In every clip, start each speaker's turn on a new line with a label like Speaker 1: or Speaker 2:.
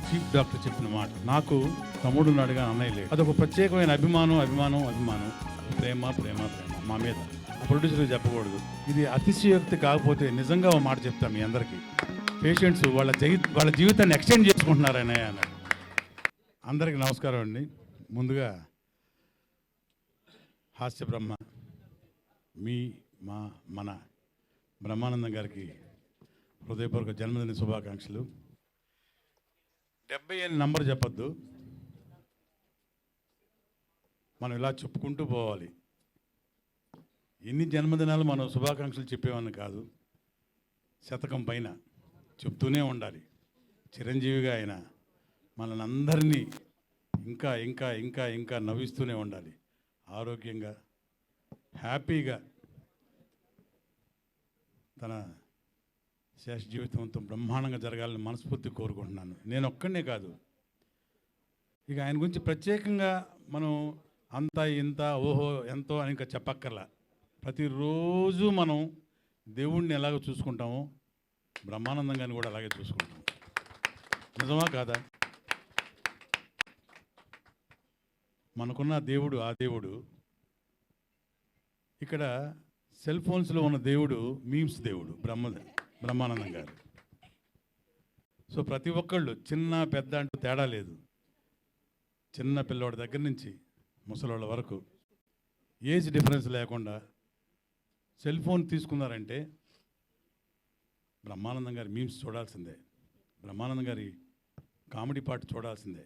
Speaker 1: Chief doctor చెప్పిన మాట. నాకు తమ్ముడు ఉన్నాడుగా, అన్నయ్య లేడు. అదొక ప్రత్యేకమైన అభిమానం, ప్రేమ ప్రేమ ప్రేమ మా మీద. ప్రొడ్యూసర్ చెప్పకూడదు. ఇది అతిశయోక్తి కాకపోతే నిజంగా ఒక మాట చెప్తాను మీ అందరికీ. పేషెంట్స్ వాళ్ళ జీవితాన్ని ఎక్స్టెండ్ చేసుకుంటున్నారనే అన్నాడు. అందరికీ నమస్కారం అండి. ముందుగా హాస్య బ్రహ్మ మన బ్రహ్మానందం గారికి హృదయపూర్వక జన్మదిన శుభాకాంక్షలు. 70 అని నంబర్ చెప్పొద్దు, మనం ఇలా చెప్పుకుంటూ పోవాలి. ఎన్ని జన్మదినాలు మనం శుభాకాంక్షలు చెప్పేవాడిని కాదు, శతకం పైన చెప్తూనే ఉండాలి. చిరంజీవిగా ఆయన మనల్ని అందరినీ ఇంకా ఇంకా ఇంకా ఇంకా నవ్విస్తూనే ఉండాలి. ఆరోగ్యంగా హ్యాపీగా తన శేష జీవితంతో బ్రహ్మాండంగా జరగాలని మనస్ఫూర్తి కోరుకుంటున్నాను. నేను ఒక్కడనే కాదు, ఇక ఆయన గురించి ప్రత్యేకంగా మనం అంతా ఇంత ఓహో ఎంతో అని ఇంకా చెప్పక్కర్లా. ప్రతిరోజు మనం దేవుణ్ణి ఎలాగ చూసుకుంటామో బ్రహ్మానందం గారిని కూడా అలాగే చూసుకుంటాం. నిజమా కాదా? మనకున్న దేవుడు ఆ దేవుడు. ఇక్కడ సెల్ ఫోన్స్లో ఉన్న దేవుడు మీమ్స్ దేవుడు బ్రహ్మానందం గారు. సో ప్రతి ఒక్కళ్ళు చిన్న పెద్ద అంటూ తేడా లేదు. చిన్న పిల్లవాడి దగ్గర నుంచి ముసలోళ్ళ వరకు ఏజ్ డిఫరెన్స్ లేకుండా సెల్ ఫోన్ తీసుకున్నారంటే బ్రహ్మానందం గారి మీమ్స్ చూడాల్సిందే, బ్రహ్మానందం గారి కామెడీ పాట చూడాల్సిందే.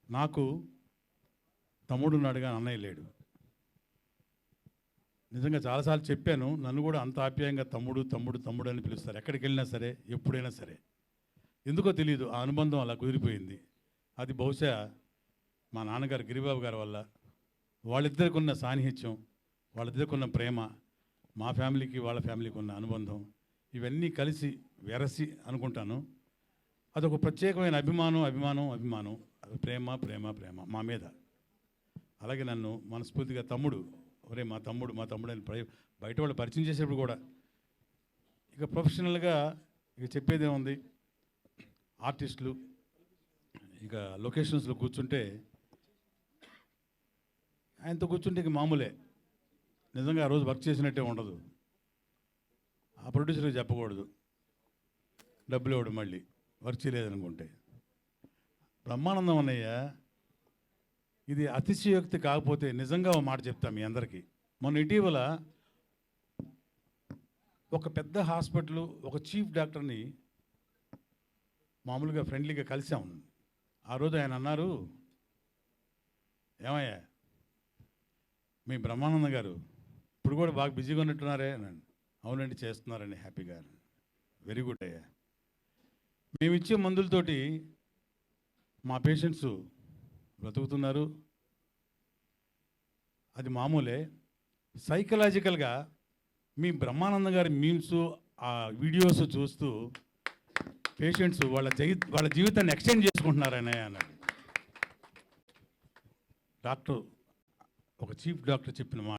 Speaker 1: నాకు తమ్ముడున్నాడుగా, అన్నయ్య లేడు. నిజంగా చాలాసార్లు చెప్పాను, నన్ను కూడా అంత ఆప్యాయంగా తమ్ముడు తమ్ముడు తమ్ముడు అని పిలుస్తారు. ఎక్కడికి వెళ్ళినా సరే, ఎప్పుడైనా సరే. ఎందుకో తెలియదు, ఆ అనుబంధం అలా కుదిరిపోయింది. అది బహుశా మా నాన్నగారు గిరిబాబు గారి వల్ల. వాళ్ళిద్దరికి ఉన్న సాన్నిహిత్యం, వాళ్ళిద్దరికి ఉన్న ప్రేమ, మా ఫ్యామిలీకి వాళ్ళ ఫ్యామిలీకి ఉన్న అనుబంధం, ఇవన్నీ కలిసి వెరసి అనుకుంటాను. అదొక ప్రత్యేకమైన అభిమానం, ప్రేమ ప్రేమ ప్రేమ మా మీద. అలాగే నన్ను మనస్ఫూర్తిగా తమ్ముడు, ఒరే మా తమ్ముడు అని బయట వాళ్ళు పరిచయం చేసేప్పుడు కూడా, ఇక ప్రొఫెషనల్గా ఇక చెప్పేదేముంది, ఆర్టిస్టులు ఇక లొకేషన్స్లో కూర్చుంటే ఆయనతో కూర్చుంటే ఇక మామూలే. నిజంగా ఆ రోజు వర్క్ చేసినట్టే ఉండదు. ఆ ప్రొడ్యూసర్కి చెప్పకూడదు, డబ్బులు ఇవ్వడు మళ్ళీ వర్క్ చేయలేదనుకుంటే. బ్రహ్మానందం అన్నయ్య, ఇది అతిశయోక్తి కాకపోతే నిజంగా ఒక మాట చెప్తాను మీ అందరికీ. మొన్న ఇటీవల ఒక పెద్ద హాస్పిటల్ ఒక చీఫ్ డాక్టర్ని మామూలుగా ఫ్రెండ్లీగా కలిసాము. ఆ రోజు ఆయన అన్నారు, ఏమయ్యా మీ బ్రహ్మానందం గారు ఇప్పుడు కూడా బాగా బిజీగా ఉన్నట్టున్నారే అని. అవునండి చేస్తున్నారండి హ్యాపీగా. వెరీ గుడ్ అయ్యా. మేము ఇచ్చే మందులతోటి మా పేషెంట్స్ బ్రతుకుతున్నారు, అది మామూలే. సైకలాజికల్గా మీ బ్రహ్మానందం గారి మీమ్స్ ఆ వీడియోస్ చూస్తూ పేషెంట్స్ వాళ్ళ జీవితాన్ని ఎక్స్టెండ్ చేసుకుంటున్నారనే అన్నాడు. ఒక చీఫ్ డాక్టర్ చెప్పిన మాట.